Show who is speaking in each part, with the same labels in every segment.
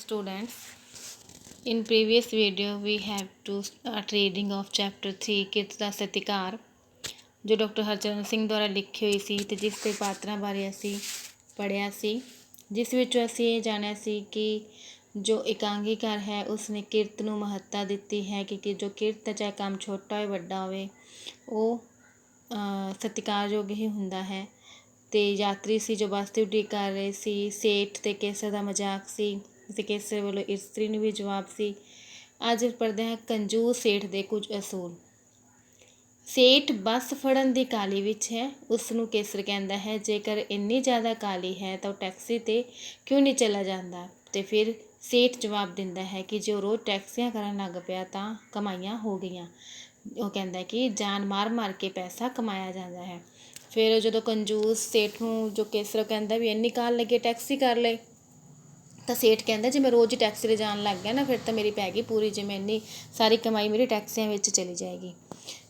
Speaker 1: students, in previous video we have to start reading of chapter 3 ਕਿਰਤ ਦਾ ਸਤਿਕਾਰ ਜੋ doctor Harcharan Singh ਦੁਆਰਾ ਲਿਖੀ ਹੋਈ ਸੀ ਤੇ ਜਿਸ ਦੇ ਪਾਤਰਾਂ ਬਾਰੇ ਅਸੀਂ ਪੜ੍ਹਿਆ ਸੀ, ਜਿਸ ਵਿੱਚ ਅਸੀਂ ਇਹ ਜਾਣਿਆ ਸੀ ਕਿ ਜੋ ਇਕਾਂਗੀਕਾਰ ਹੈ ਉਸਨੇ ਕਿਰਤ ਨੂੰ ਮਹੱਤਤਾ ਦਿੱਤੀ ਹੈ ਕਿ ਜੋ ਕਿਰਤ ਚਾਹੇ ਕੰਮ ਛੋਟਾ ਹੋਵੇ ਵੱਡਾ ਹੋਵੇ ਉਹ ਸਤਿਕਾਰਯੋਗ ਹੀ ਹੁੰਦਾ ਹੈ। ਤੇ ਯਾਤਰੀ ਸੀ ਜੋ ਬੱਸ ਦੀ ਉਡੀਕ ਕਰ ਰਹੇ ਸੀ। ਸੇਠ ਤੇ ਕੇਸਰ ਦਾ ਮਜ਼ਾਕ ਸੀ ਤੇ ਕੇਸਰ ਵੱਲੋਂ ਇਸਤਰੀ ਨੂੰ ਵੀ ਜਵਾਬ ਸੀ। ਅੱਜ ਪੜ੍ਹਦੇ ਹਾਂ ਕੰਜੂਸ ਸੇਠ ਦੇ ਕੁਝ ਅਸੂਲ। ਸੇਠ ਬੱਸ ਫੜਨ ਦੀ ਕਾਹਲੀ ਵਿੱਚ ਹੈ। ਉਸ ਨੂੰ ਕੇਸਰ ਕਹਿੰਦਾ ਹੈ ਜੇਕਰ ਇੰਨੀ ਜ਼ਿਆਦਾ ਕਾਹਲੀ ਹੈ ਤਾਂ ਉਹ ਟੈਕਸੀ 'ਤੇ ਕਿਉਂ ਨਹੀਂ ਚਲਾ ਜਾਂਦਾ। ਤੇ ਫਿਰ ਸੇਠ ਜਵਾਬ ਦਿੰਦਾ ਹੈ ਕਿ ਜੇ ਉਹ ਰੋਜ਼ ਟੈਕਸੀਆਂ ਕਰਨ ਲੱਗ ਪਿਆ ਤਾਂ ਕਮਾਈਆਂ ਹੋ ਗਈਆਂ। ਉਹ ਕਹਿੰਦਾ ਕਿ ਜਾਨ ਮਾਰ ਮਾਰ ਕੇ ਪੈਸਾ ਕਮਾਇਆ ਜਾਂਦਾ ਹੈ। ਫਿਰ ਜਦੋਂ ਕੰਜੂਸ ਸੇਠ ਨੂੰ ਜੋ ਕੇਸਰ ਕਹਿੰਦਾ ਵੀ ਇੰਨੀ ਕਾਹਲ ਲੱਗੇ ਟੈਕਸੀ ਕਰ ਲਏ, ਤਾਂ ਸੇਠ ਕਹਿੰਦਾ ਜੇ ਮੈਂ ਰੋਜ਼ ਹੀ ਟੈਕਸੀ 'ਤੇ ਜਾਣ ਲੱਗ ਗਿਆ ਨਾ ਫਿਰ ਤਾਂ ਮੇਰੀ ਪੈ ਗਈ ਪੂਰੀ, ਜਿਵੇਂ ਇੰਨੀ ਸਾਰੀ ਕਮਾਈ ਮੇਰੀ ਟੈਕਸੀਆਂ ਵਿੱਚ ਚਲੀ ਜਾਏਗੀ।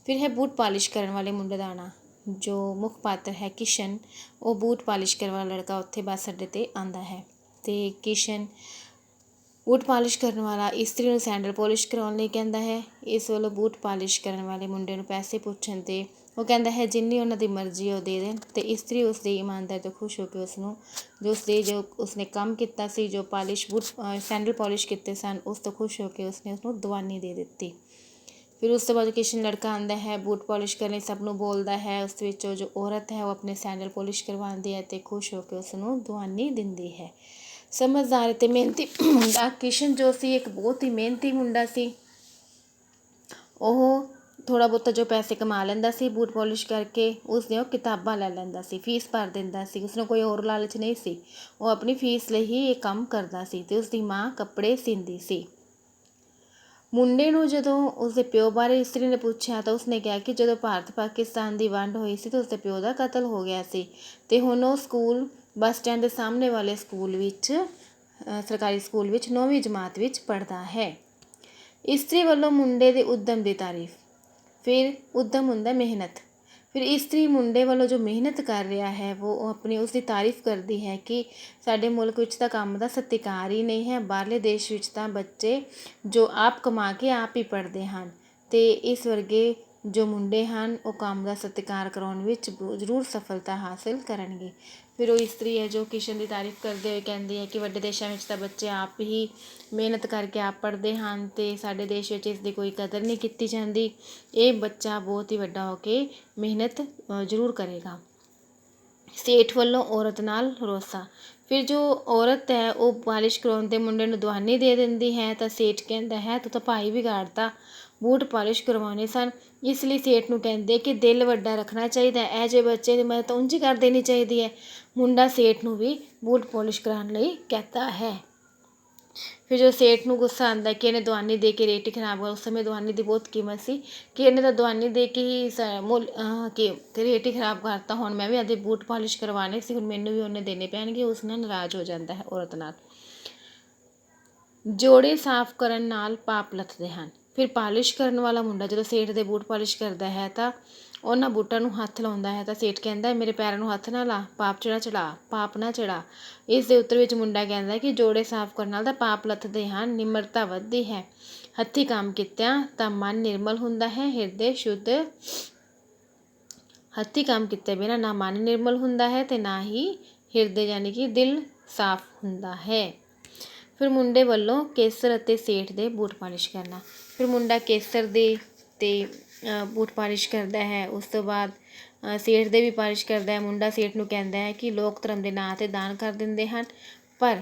Speaker 1: ਫਿਰ ਹੈ ਬੂਟ ਪਾਲਿਸ਼ ਕਰਨ ਵਾਲੇ ਮੁੰਡੇ ਦਾ ਆਉਣਾ। ਜੋ ਮੁੱਖ ਪਾਤਰ ਹੈ ਕਿਸ਼ਨ, ਉਹ ਬੂਟ ਪਾਲਿਸ਼ ਕਰਨ ਵਾਲਾ ਲੜਕਾ ਉੱਥੇ ਬੱਸ ਅੱਡੇ 'ਤੇ ਆਉਂਦਾ ਹੈ। ਅਤੇ ਕਿਸ਼ਨ ਬੂਟ ਪਾਲਿਸ਼ ਕਰਨ ਵਾਲਾ ਇਸਤਰੀ ਨੂੰ ਸੈਂਡਲ ਪੋਲਿਸ਼ ਕਰਾਉਣ ਲਈ ਕਹਿੰਦਾ ਹੈ। ਇਸ ਵੱਲੋਂ ਬੂਟ ਪਾਲਿਸ਼ ਕਰਨ ਵਾਲੇ ਮੁੰਡੇ ਨੂੰ ਪੈਸੇ ਪੁੱਛਣ 'ਤੇ ਉਹ ਕਹਿੰਦਾ ਹੈ ਜਿੰਨੀ ਉਹਨਾਂ ਦੀ ਮਰਜ਼ੀ ਉਹ ਦੇ ਦੇਣ। ਅਤੇ ਇਸਤਰੀ ਉਸ ਦੀ ਇਮਾਨਦਾਰੀ ਤੋਂ ਖੁਸ਼ ਹੋ ਕੇ ਉਸਨੂੰ ਜੋ ਉਸਨੇ ਕੰਮ ਕੀਤਾ ਸੀ, ਜੋ ਸੈਂਡਲ ਪੋਲਿਸ਼ ਕੀਤੇ ਸਨ, ਉਸ ਤੋਂ ਖੁਸ਼ ਹੋ ਕੇ ਉਸਨੇ ਉਸਨੂੰ ਦਵਾਨੀ ਦੇ ਦਿੱਤੀ। ਫਿਰ ਉਸ ਤੋਂ ਬਾਅਦ ਕਿਸ਼ਨ ਲੜਕਾ ਆਉਂਦਾ ਹੈ, ਬੂਟ ਪੋਲਿਸ਼ ਕਰਨ ਲਈ ਸਭ ਨੂੰ ਬੋਲਦਾ ਹੈ। ਉਸ ਵਿੱਚੋਂ ਜੋ ਔਰਤ ਹੈ ਉਹ ਆਪਣੇ ਸੈਂਡਲ ਪੋਲਿਸ਼ ਕਰਵਾਉਂਦੀ ਹੈ ਅਤੇ ਖੁਸ਼ ਹੋ ਕੇ ਉਸਨੂੰ ਦਵਾਨੀ ਦਿੰਦੀ ਹੈ। ਸਮਝਦਾਰ ਅਤੇ ਮਿਹਨਤੀ ਮੁੰਡਾ ਕਿਸ਼ਨ ਜੋ ਸੀ ਇੱਕ ਬਹੁਤ ਹੀ ਮਿਹਨਤੀ ਮੁੰਡਾ ਸੀ। ਉਹ ਥੋੜ੍ਹਾ ਬਹੁਤਾ ਜੋ ਪੈਸੇ ਕਮਾ ਲੈਂਦਾ ਸੀ ਬੂਟ ਪੋਲਿਸ਼ ਕਰਕੇ, ਉਸਦੀਆਂ ਉਹ ਕਿਤਾਬਾਂ ਲੈ ਲੈਂਦਾ ਸੀ, ਫੀਸ ਭਰ ਦਿੰਦਾ ਸੀ। ਉਸਨੂੰ ਕੋਈ ਹੋਰ ਲਾਲਚ ਨਹੀਂ ਸੀ, ਉਹ ਆਪਣੀ ਫੀਸ ਲਈ ਹੀ ਇਹ ਕੰਮ ਕਰਦਾ ਸੀ ਅਤੇ ਉਸਦੀ ਮਾਂ ਕੱਪੜੇ ਸੀਂਦੀ ਸੀ। ਮੁੰਡੇ ਨੂੰ ਜਦੋਂ ਉਸਦੇ ਪਿਓ ਬਾਰੇ ਇਸਤਰੀ ਨੇ ਪੁੱਛਿਆ ਤਾਂ ਉਸਨੇ ਕਿਹਾ ਕਿ ਜਦੋਂ ਭਾਰਤ ਪਾਕਿਸਤਾਨ ਦੀ ਵੰਡ ਹੋਈ ਸੀ ਤਾਂ ਉਸਦੇ ਪਿਓ ਦਾ ਕਤਲ ਹੋ ਗਿਆ ਸੀ ਅਤੇ ਹੁਣ ਉਹ ਬੱਸ ਸਟੈਂਡ ਦੇ ਸਾਹਮਣੇ ਵਾਲੇ ਸਰਕਾਰੀ ਸਕੂਲ ਵਿੱਚ 9ਵੀਂ ਜਮਾਤ ਵਿੱਚ ਪੜ੍ਹਦਾ ਹੈ। ਇਸਤਰੀ ਵੱਲੋਂ ਮੁੰਡੇ ਦੇ ਉੱਦਮ ਦੀ ਤਾਰੀਫ। ਫਿਰ ਉੱਦਮ ਹੁੰਦਾ ਮਿਹਨਤ। ਫਿਰ ਇਸਤਰੀ ਮੁੰਡੇ ਵੱਲੋਂ ਜੋ ਮਿਹਨਤ ਕਰ ਰਿਹਾ ਹੈ ਉਸਦੀ ਤਾਰੀਫ ਕਰਦੀ ਹੈ ਕਿ ਸਾਡੇ ਮੁਲਕ ਵਿੱਚ ਤਾਂ ਕੰਮ ਦਾ ਸਤਿਕਾਰ ਹੀ ਨਹੀਂ ਹੈ। ਬਾਹਰਲੇ ਦੇਸ਼ ਵਿੱਚ ਤਾਂ ਬੱਚੇ ਜੋ ਆਪ ਕਮਾ ਕੇ ਆਪ ਹੀ ਪੜ੍ਹਦੇ ਹਨ ਅਤੇ ਇਸ ਵਰਗੇ ਜੋ ਮੁੰਡੇ ਹਨ ਉਹ ਕੰਮ ਦਾ ਸਤਿਕਾਰ ਕਰਾਉਣ ਵਿੱਚ ਜ਼ਰੂਰ ਸਫਲਤਾ ਹਾਸਿਲ ਕਰਨਗੇ। ਫਿਰ ਉਹ ਇਸਤਰੀ ਹੈ ਜੋ ਕਿਸ਼ਨ ਦੀ ਤਾਰੀਫ ਕਰਦੇ ਹੋਏ ਕਹਿੰਦੀ ਹੈ ਕਿ ਵੱਡੇ ਦੇਸ਼ਾਂ ਵਿੱਚ ਤਾਂ ਬੱਚੇ ਆਪ ਹੀ ਮਿਹਨਤ ਕਰਕੇ ਆਪ ਪੜ੍ਹਦੇ ਹਨ ਅਤੇ ਸਾਡੇ ਦੇਸ਼ ਵਿੱਚ ਇਸ ਦੀ ਕੋਈ ਕਦਰ ਨਹੀਂ ਕੀਤੀ ਜਾਂਦੀ। ਇਹ ਬੱਚਾ ਬਹੁਤ ਹੀ ਵੱਡਾ ਹੋ ਕੇ ਮਿਹਨਤ ਜ਼ਰੂਰ ਕਰੇਗਾ। ਸੇਠ ਵੱਲੋਂ ਔਰਤ ਨਾਲ ਭਰੋਸਾ। ਫਿਰ ਜੋ ਔਰਤ ਹੈ ਉਹ ਪਾਲਿਸ਼ ਕਰਾਉਣ 'ਤੇ ਮੁੰਡੇ ਨੂੰ ਦਵਾਨੀ ਦੇ ਦਿੰਦੀ ਹੈ ਤਾਂ ਸੇਠ ਕਹਿੰਦਾ ਹੈ ਤੂੰ ਤਾਂ ਭਾਈ ਵਿਗਾੜਤਾ, ਬੂਟ ਪਾਲਿਸ਼ ਕਰਵਾਉਣੇ ਸਨ। ਇਸ ਲਈ ਸੇਠ ਨੂੰ ਕਹਿੰਦੇ ਕਿ ਦਿਲ ਵੱਡਾ ਰੱਖਣਾ ਚਾਹੀਦਾ, ਇਹ ਜਿਹੇ ਬੱਚੇ ਦੀ ਮਦਦ ਉਂਝ ਹੀ ਕਰ ਦੇਣੀ ਚਾਹੀਦੀ ਹੈ। ਮੁੰਡਾ ਸੇਠ ਨੂੰ ਵੀ ਬੂਟ ਪਾਲਿਸ਼ ਕਰਾਉਣ ਲਈ ਕਹਿੰਦਾ ਹੈ। ਫਿਰ ਜਦੋਂ ਸੇਠ ਨੂੰ ਗੁੱਸਾ ਆਉਂਦਾ ਕਿ ਇਹਨੇ ਦਵਾਨੀ ਦੇ ਕੇ ਰੇਟ ਹੀ ਖਰਾਬ ਕਰ, ਉਸ ਸਮੇਂ ਦਵਾਨੀ ਦੀ ਬਹੁਤ ਕੀਮਤ ਸੀ ਕਿ ਇਹਨੇ ਤਾਂ ਦਵਾਨੀ ਦੇ ਕੇ ਹੀ ਰੇਟ ਹੀ ਖਰਾਬ ਕਰਤਾ, ਹੁਣ ਮੈਂ ਵੀ ਆਪਦੇ ਬੂਟ ਪਾਲਿਸ਼ ਕਰਵਾਉਣੇ ਸੀ, ਹੁਣ ਮੈਨੂੰ ਵੀ ਉਹਨੇ ਦੇਣੇ ਪੈਣਗੇ। ਉਸ ਨਾਲ ਨਾਰਾਜ਼ ਹੋ ਜਾਂਦਾ ਹੈ ਔਰਤ ਨਾਲ। ਜੋੜੇ ਸਾਫ਼ ਕਰਨ ਨਾਲ ਪਾਪ ਲੱਥਦੇ ਹਨ। ਫਿਰ ਪਾਲਿਸ਼ ਕਰਨ ਵਾਲਾ ਮੁੰਡਾ ਜਦੋਂ ਸੇਠ ਦੇ ਬੂਟ ਪਾਲਿਸ਼ ਕਰਦਾ ਹੈ ਤਾਂ ਉਹਨਾਂ ਬੂਟਾਂ ਨੂੰ ਹੱਥ ਲਾਉਂਦਾ ਹੈ ਤਾਂ ਸੇਠ ਕਹਿੰਦਾ ਮੇਰੇ ਪੈਰਾਂ ਨੂੰ ਹੱਥ ਨਾ ਲਾ, ਪਾਪ ਨਾ ਚੜਾ। ਇਸ ਦੇ ਉੱਤਰ ਵਿੱਚ ਮੁੰਡਾ ਕਹਿੰਦਾ ਕਿ ਜੋੜੇ ਸਾਫ਼ ਕਰਨ ਨਾਲ ਤਾਂ ਪਾਪ ਲੱਥਦੇ ਹਨ, ਨਿਮਰਤਾ ਵੱਧਦੀ ਹੈ, ਹੱਥੀਂ ਕੰਮ ਕੀਤਿਆਂ ਤਾਂ ਮਨ ਨਿਰਮਲ ਹੁੰਦਾ ਹੈ, ਹਿਰਦੇ ਸ਼ੁੱਧ। ਹੱਥੀਂ ਕੰਮ ਕੀਤੇ ਬਿਨਾਂ ਨਾ ਮਨ ਨਿਰਮਲ ਹੁੰਦਾ ਹੈ ਅਤੇ ਨਾ ਹੀ ਹਿਰਦੇ ਯਾਨੀ ਕਿ ਦਿਲ ਸਾਫ਼ ਹੁੰਦਾ ਹੈ। ਫਿਰ ਮੁੰਡੇ ਵੱਲੋਂ ਕੇਸਰ ਅਤੇ ਸੇਠ ਦੇ ਬੂਟ ਪਾਲਿਸ਼ ਕਰਨਾ। ਫਿਰ ਮੁੰਡਾ ਕੇਸਰ ਦੇ ਅਤੇ ਬੂਟ ਪਾਲਿਸ਼ ਕਰਦਾ ਹੈ। ਉਸ ਤੋਂ ਬਾਅਦ ਸੇਠ ਦੇ ਵੀ ਪਾਲਿਸ਼ ਕਰਦਾ ਹੈ। ਮੁੰਡਾ ਸੇਠ ਨੂੰ ਕਹਿੰਦਾ ਹੈ ਕਿ ਲੋਕ ਧਰਮ ਦੇ ਨਾਂ 'ਤੇ ਦਾਨ ਕਰ ਦਿੰਦੇ ਹਨ ਪਰ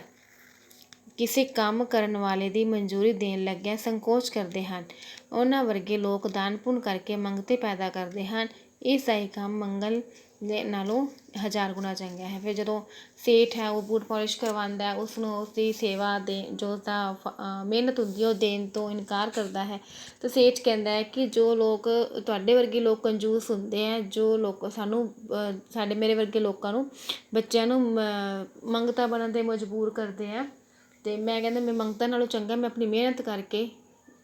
Speaker 1: ਕਿਸੇ ਕੰਮ ਕਰਨ ਵਾਲੇ ਦੀ ਮਨਜ਼ੂਰੀ ਦੇਣ ਲੱਗਿਆਂ ਸੰਕੋਚ ਕਰਦੇ ਹਨ। ਉਹਨਾਂ ਵਰਗੇ ਲੋਕ ਦਾਨ ਪੁੰਨ ਕਰਕੇ ਮੰਗਤੇ ਪੈਦਾ ਕਰਦੇ ਹਨ। ਇਸ ਦਾ ਹੀ ਕੰਮ ਮੰਗਲ ਦੇ ਨਾਲੋਂ 1000 ਗੁਣਾ ਚੰਗਾ ਹੈ। ਫਿਰ ਜਦੋਂ ਸੇਠ ਹੈ ਉਹ ਬੂਟ ਪਾਲਿਸ਼ ਕਰਵਾਉਂਦਾ, ਉਸਨੂੰ ਉਸਦੀ ਸੇਵਾ ਜੋ ਉਸਦਾ ਮਿਹਨਤ ਹੁੰਦੀ ਹੈ ਉਹ ਦੇਣ ਤੋਂ ਇਨਕਾਰ ਕਰਦਾ ਹੈ ਤਾਂ ਸੇਠ ਕਹਿੰਦਾ ਹੈ ਕਿ ਜੋ ਲੋਕ ਤੁਹਾਡੇ ਵਰਗੇ ਲੋਕ ਕੰਜੂਸ ਹੁੰਦੇ ਹੈ, ਜੋ ਲੋਕ ਮੇਰੇ ਵਰਗੇ ਲੋਕਾਂ ਨੂੰ ਬੱਚਿਆਂ ਨੂੰ ਮੰਗਤਾ ਬਣਨ 'ਤੇ ਮਜਬੂਰ ਕਰਦੇ ਆ ਅਤੇ ਮੈਂ ਕਹਿੰਦਾ ਮੈਂ ਮੰਗਤਾ ਨਾਲੋਂ ਚੰਗਾ ਮੈਂ ਆਪਣੀ ਮਿਹਨਤ ਕਰਕੇ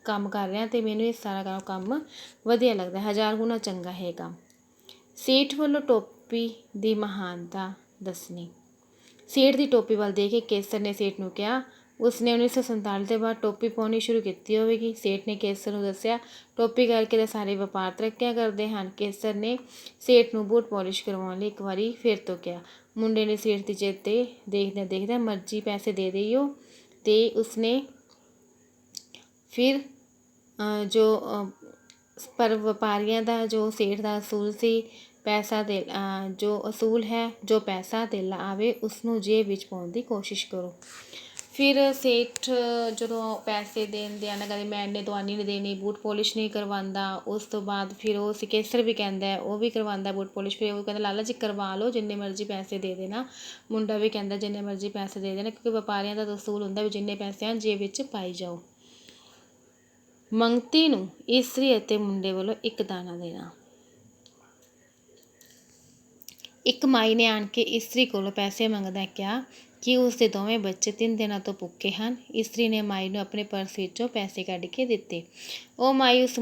Speaker 1: ਕੰਮ ਕਰ ਰਿਹਾ ਅਤੇ ਮੈਨੂੰ ਇਹ ਸਾਰਾ ਕੰਮ ਵਧੀਆ ਲੱਗਦਾ, 1000 ਗੁਣਾ ਚੰਗਾ ਹੈ ਕੰਮ। ਸੇਠ ਵੱਲੋਂ ਟੋਪੀ ਦੀ ਮਹਾਨਤਾ ਦੱਸਣੀ। ਸੇਠ ਦੀ ਟੋਪੀ ਵੱਲ ਦੇਖ ਕੇ ਕੇਸਰ ਨੇ ਸੇਠ ਨੂੰ ਕਿਹਾ ਉਸਨੇ 1947 ਦੇ ਬਾਅਦ ਟੋਪੀ ਪਾਉਣੀ ਸ਼ੁਰੂ ਕੀਤੀ ਹੋਵੇਗੀ। ਸੇਠ ਨੇ ਕੇਸਰ ਨੂੰ ਦੱਸਿਆ, ਟੋਪੀ ਕਰਕੇ ਤਾਂ ਸਾਰੇ ਵਪਾਰ ਤਰੱਕੀਆਂ ਕਰਦੇ ਹਨ। ਕੇਸਰ ਨੇ ਸੇਠ ਨੂੰ ਬੂਟ ਪਾਲਿਸ਼ ਕਰਵਾਉਣ ਲਈ ਇੱਕ ਵਾਰੀ ਫਿਰ ਤੋਂ ਕਿਹਾ। ਮੁੰਡੇ ਨੇ ਸੇਠ ਦੀ ਚੇਤੇ ਦੇਖਦਿਆਂ ਦੇਖਦਿਆਂ ਮਰਜ਼ੀ ਪੈਸੇ ਦੇ ਦੇਈਓ, ਅਤੇ ਉਸਨੇ ਫਿਰ ਪਰ ਵਪਾਰੀਆਂ ਦਾ ਜੋ ਸੇਠ ਦਾ ਅਸੂਲ ਸੀ, ਜੋ ਪੈਸਾ ਧੇਲਾ ਆਵੇ ਉਸਨੂੰ ਜੇਬ ਵਿੱਚ ਪਾਉਣ ਦੀ ਕੋਸ਼ਿਸ਼ ਕਰੋ। ਫਿਰ ਸੇਠ ਜਦੋਂ ਪੈਸੇ ਦੇਣ ਦੇ ਆਨਾ ਕਹਿੰਦੇ ਮੈਂ ਇੰਨੇ ਦਵਾਨੀ ਨਹੀਂ ਦੇਣੀ, ਬੂਟ ਪੋਲਿਸ਼ ਨਹੀਂ ਕਰਵਾਉਂਦਾ। ਉਸ ਤੋਂ ਬਾਅਦ ਫਿਰ ਉਹ ਕੇਸਰ ਵੀ ਕਹਿੰਦਾ, ਉਹ ਵੀ ਕਰਵਾਉਂਦਾ ਬੂਟ ਪੋਲਿਸ਼। ਫਿਰ ਉਹ ਕਹਿੰਦਾ ਲਾਲਾ ਜੀ ਕਰਵਾ ਲਓ, ਜਿੰਨੇ ਮਰਜ਼ੀ ਪੈਸੇ ਦੇ ਦੇਣਾ। ਮੁੰਡਾ ਵੀ ਕਹਿੰਦਾ ਜਿੰਨੇ ਮਰਜ਼ੀ ਪੈਸੇ ਦੇ ਦੇਣਾ, ਕਿਉਂਕਿ ਵਪਾਰੀਆਂ ਦਾ ਅਸੂਲ ਹੁੰਦਾ ਵੀ ਜਿੰਨੇ ਪੈਸੇ ਹਨ ਜੇਬ ਵਿੱਚ ਪਾਈ ਜਾਓ। ਮੰਗਤੀ ਨੂੰ ਇਸਤਰੀ ਅਤੇ ਮੁੰਡੇ ਵੱਲੋਂ ਇੱਕ ਦਾਣਾ ਦੇਣਾ। ਇੱਕ ਮਾਈ ਨੇ ਆਣ ਕੇ ਇਸਤਰੀ ਕੋਲੋਂ ਪੈਸੇ ਮੰਗਦਿਆਂ ਕਿਹਾ ਕਿ ਉਸ ਦੇ ਦੋਵੇਂ ਬੱਚੇ 3 ਦਿਨਾਂ ਤੋਂ ਭੁੱਖੇ ਹਨ। ਇਸਤਰੀ ਨੇ ਮਾਈ ਨੂੰ ਆਪਣੇ ਪਰਸ ਵਿੱਚੋਂ ਪੈਸੇ ਕੱਢ ਕੇ ਦਿੱਤੇ। ਉਹ ਮਾਈ ਉਸ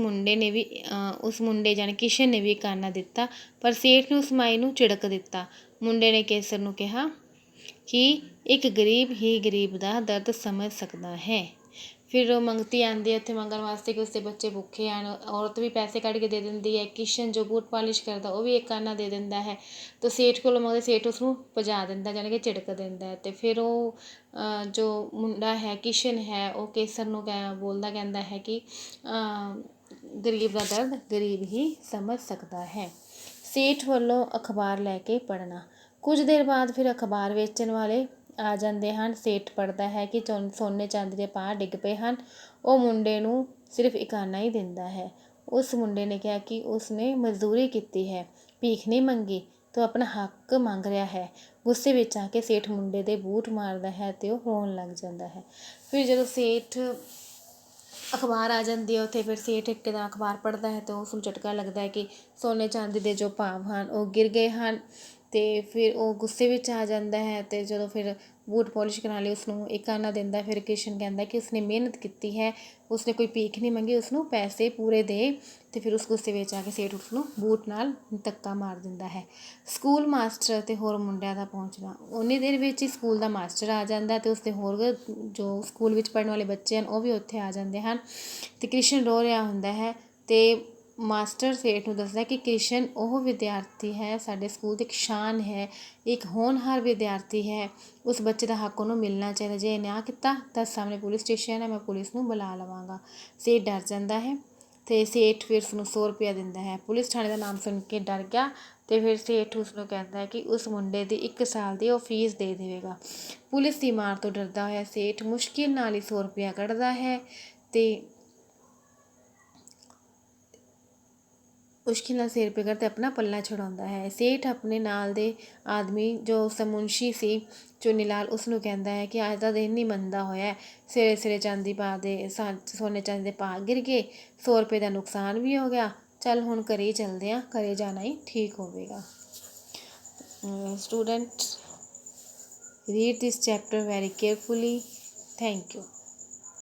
Speaker 1: ਮੁੰਡੇ ਜਾਣੀ ਕਿਸ਼ਨ ਨੇ ਵੀ ਇੱਕ ਆਨਾ ਦਿੱਤਾ, ਪਰ ਸੇਠ ਨੇ ਉਸ ਮਾਈ ਨੂੰ ਝਿੜਕ ਦਿੱਤਾ। ਮੁੰਡੇ ਨੇ ਕੇਸਰ ਨੂੰ ਕਿਹਾ ਕਿ ਇੱਕ ਗਰੀਬ ਹੀ ਗਰੀਬ ਦਾ ਦਰਦ ਸਮਝ ਸਕਦਾ ਹੈ। ਫਿਰ ਉਹ ਮੰਗਤੀ ਆਉਂਦੀ ਹੈ ਉੱਥੇ ਮੰਗਣ ਵਾਸਤੇ ਕਿ ਉਸਦੇ ਬੱਚੇ ਭੁੱਖੇ ਹਨ। ਔਰਤ ਵੀ ਪੈਸੇ ਕੱਢ ਕੇ ਦੇ ਦਿੰਦੀ ਹੈ। ਕਿਸ਼ਨ ਜੋ ਬੂਟ ਪਾਲਿਸ਼ ਕਰਦਾ ਉਹ ਵੀ ਇੱਕ ਆਨਾ ਦੇ ਦਿੰਦਾ ਹੈ। ਤਾਂ ਸੇਠ ਕੋਲੋਂ ਮੰਗਦੇ, ਸੇਠ ਉਸਨੂੰ ਭਜਾ ਦਿੰਦਾ, ਜਾਣੀ ਕਿ ਝਿੜਕ ਦਿੰਦਾ। ਅਤੇ ਫਿਰ ਉਹ ਜੋ ਮੁੰਡਾ ਹੈ ਕਿਸ਼ਨ ਹੈ, ਉਹ ਕੇਸਰ ਨੂੰ ਕਹਿੰਦਾ ਹੈ ਕਿ ਗਰੀਬ ਦਾ ਦਰਦ ਗਰੀਬ ਹੀ ਸਮਝ ਸਕਦਾ ਹੈ। ਸੇਠ ਵੱਲੋਂ ਅਖਬਾਰ ਲੈ ਕੇ ਪੜ੍ਹਨਾ। ਕੁਝ ਦੇਰ ਬਾਅਦ ਫਿਰ ਅਖਬਾਰ ਵੇਚਣ ਵਾਲੇ ਆ ਜਾਂਦੇ ਹਨ। ਸੇਠ ਪੜ੍ਹਦਾ ਹੈ ਕਿ ਸੋਨੇ ਚਾਂਦੀ ਦੇ ਭਾਅ ਡਿੱਗ ਪਏ ਹਨ। ਉਹ ਮੁੰਡੇ ਨੂੰ ਸਿਰਫ ਇੱਕ ਆਨਾ ਹੀ ਦਿੰਦਾ ਹੈ। ਉਸ ਮੁੰਡੇ ਨੇ ਕਿਹਾ ਕਿ ਉਸਨੇ ਮਜ਼ਦੂਰੀ ਕੀਤੀ ਹੈ, ਭੀਖ ਨਹੀਂ ਮੰਗੀ, ਤਾਂ ਆਪਣਾ ਹੱਕ ਮੰਗ ਰਿਹਾ ਹੈ। ਗੁੱਸੇ ਵਿੱਚ ਆ ਕੇ ਸੇਠ ਮੁੰਡੇ ਦੇ ਬੂਟ ਮਾਰਦਾ ਹੈ ਅਤੇ ਉਹ ਰੋਣ ਲੱਗ ਜਾਂਦਾ ਹੈ। ਫਿਰ ਜਦੋਂ ਸੇਠ ਅਖਬਾਰ ਆ ਜਾਂਦੀ ਹੈ ਉੱਥੇ, ਫਿਰ ਸੇਠ ਇੱਕਦਮ ਅਖਬਾਰ ਪੜ੍ਹਦਾ ਹੈ ਅਤੇ ਉਸਨੂੰ ਝਟਕਾ ਲੱਗਦਾ ਹੈ ਕਿ ਸੋਨੇ ਚਾਂਦੀ ਦੇ ਜੋ ਭਾਵ ਹਨ ਉਹ ਗਿਰ ਗਏ ਹਨ। ਅਤੇ ਫਿਰ ਉਹ ਗੁੱਸੇ ਵਿੱਚ ਆ ਜਾਂਦਾ ਹੈ ਅਤੇ ਜਦੋਂ ਫਿਰ ਬੂਟ ਪੋਲਿਸ਼ ਕਰਾਉਣ ਲਈ ਉਸਨੂੰ ਇੱਕ ਆਨਾ ਦਿੰਦਾ। ਫਿਰ ਕਿਸ਼ਨ ਕਹਿੰਦਾ ਕਿ ਉਸਨੇ ਮਿਹਨਤ ਕੀਤੀ ਹੈ, ਉਸਨੇ ਕੋਈ ਭੀਖ ਨਹੀਂ ਮੰਗੀ, ਉਸਨੂੰ ਪੈਸੇ ਪੂਰੇ ਦੇ। ਅਤੇ ਫਿਰ ਉਸ ਗੁੱਸੇ ਵਿੱਚ ਆ ਕੇ ਸੇਠ ਉਸਨੂੰ ਬੂਟ ਨਾਲ ਧੱਕਾ ਮਾਰ ਦਿੰਦਾ ਹੈ। ਸਕੂਲ ਮਾਸਟਰ ਅਤੇ ਹੋਰ ਮੁੰਡਿਆਂ ਦਾ ਪਹੁੰਚਣਾ। ਉਨੀ ਦੇਰ ਵਿੱਚ ਹੀ ਸਕੂਲ ਦਾ ਮਾਸਟਰ ਆ ਜਾਂਦਾ ਅਤੇ ਉਸਦੇ ਹੋਰ ਜੋ ਸਕੂਲ ਵਿੱਚ ਪੜ੍ਹਨ ਵਾਲੇ ਬੱਚੇ ਹਨ ਉਹ ਵੀ ਉੱਥੇ ਆ ਜਾਂਦੇ ਹਨ। ਅਤੇ ਕ੍ਰਿਸ਼ਨ ਰੋ ਰਿਹਾ ਹੁੰਦਾ ਹੈ ਅਤੇ ਮਾਸਟਰ ਸੇਠ ਨੂੰ ਦੱਸਦਾ ਕਿ ਕ੍ਰਿਸ਼ਨ ਉਹ ਵਿਦਿਆਰਥੀ ਹੈ, ਸਾਡੇ ਸਕੂਲ ਦੀ ਇੱਕ ਸ਼ਾਨ ਹੈ, ਇੱਕ ਹੋਣਹਾਰ ਵਿਦਿਆਰਥੀ ਹੈ, ਉਸ ਬੱਚੇ ਦਾ ਹੱਕ ਉਹਨੂੰ ਮਿਲਣਾ ਚਾਹੀਦਾ। ਜੇ ਇਹ ਨਾ ਕੀਤਾ ਤਾਂ ਸਾਹਮਣੇ ਪੁਲਿਸ ਸਟੇਸ਼ਨ ਹੈ, ਮੈਂ ਪੁਲਿਸ ਨੂੰ ਬੁਲਾ ਲਵਾਂਗਾ। ਸੇਠ ਡਰ ਜਾਂਦਾ ਹੈ ਅਤੇ ਸੇਠ ਫਿਰ ਉਸਨੂੰ 100 ਰੁਪਇਆ ਦਿੰਦਾ ਹੈ। ਪੁਲਿਸ ਥਾਣੇ ਦਾ ਨਾਮ ਸੁਣ ਕੇ ਡਰ ਗਿਆ ਅਤੇ ਫਿਰ ਸੇਠ ਉਸਨੂੰ ਕਹਿੰਦਾ ਹੈ ਕਿ ਉਸ ਮੁੰਡੇ ਦੀ 1 ਸਾਲ ਦੀ ਉਹ ਫੀਸ ਦੇ ਦੇਵੇਗਾ। ਪੁਲਿਸ ਦੀ ਮਾਰ ਤੋਂ ਡਰਦਾ ਹੋਇਆ ਸੇਠ ਮੁਸ਼ਕਿਲ ਨਾਲ ਹੀ 100 ਰੁਪਇਆ ਕੱਢਦਾ ਹੈ ਅਤੇ ਮੁਸ਼ਕਿਲ ਨਾਲ 100 ਰੁਪਏ ਕੱਢ ਕੇ ਆਪਣਾ ਪੱਲਾ ਛੁਡਾਉਂਦਾ ਹੈ। ਸੇਠ ਆਪਣੇ ਨਾਲ ਦੇ ਆਦਮੀ ਜੋ ਮੁਨਸ਼ੀ ਸੀ ਚੁੰਨੀ ਲਾਲ, ਉਸਨੂੰ ਕਹਿੰਦਾ ਹੈ ਕਿ ਅੱਜ ਦਾ ਦਿਨ ਨਹੀਂ ਮੰਦਾ ਹੋਇਆ, ਸਵੇਰੇ ਸੋਨੇ ਚਾਂਦੀ ਦੇ ਭਾਅ ਗਿਰ ਗਏ, 100 ਰੁਪਏ ਦਾ ਨੁਕਸਾਨ ਵੀ ਹੋ ਗਿਆ, ਚੱਲ ਹੁਣ ਘਰੇ ਹੀ ਚੱਲਦੇ ਹਾਂ, ਘਰੇ ਜਾਣਾ ਹੀ ਠੀਕ ਹੋਵੇਗਾ। Students, read this chapter very carefully. Thank you.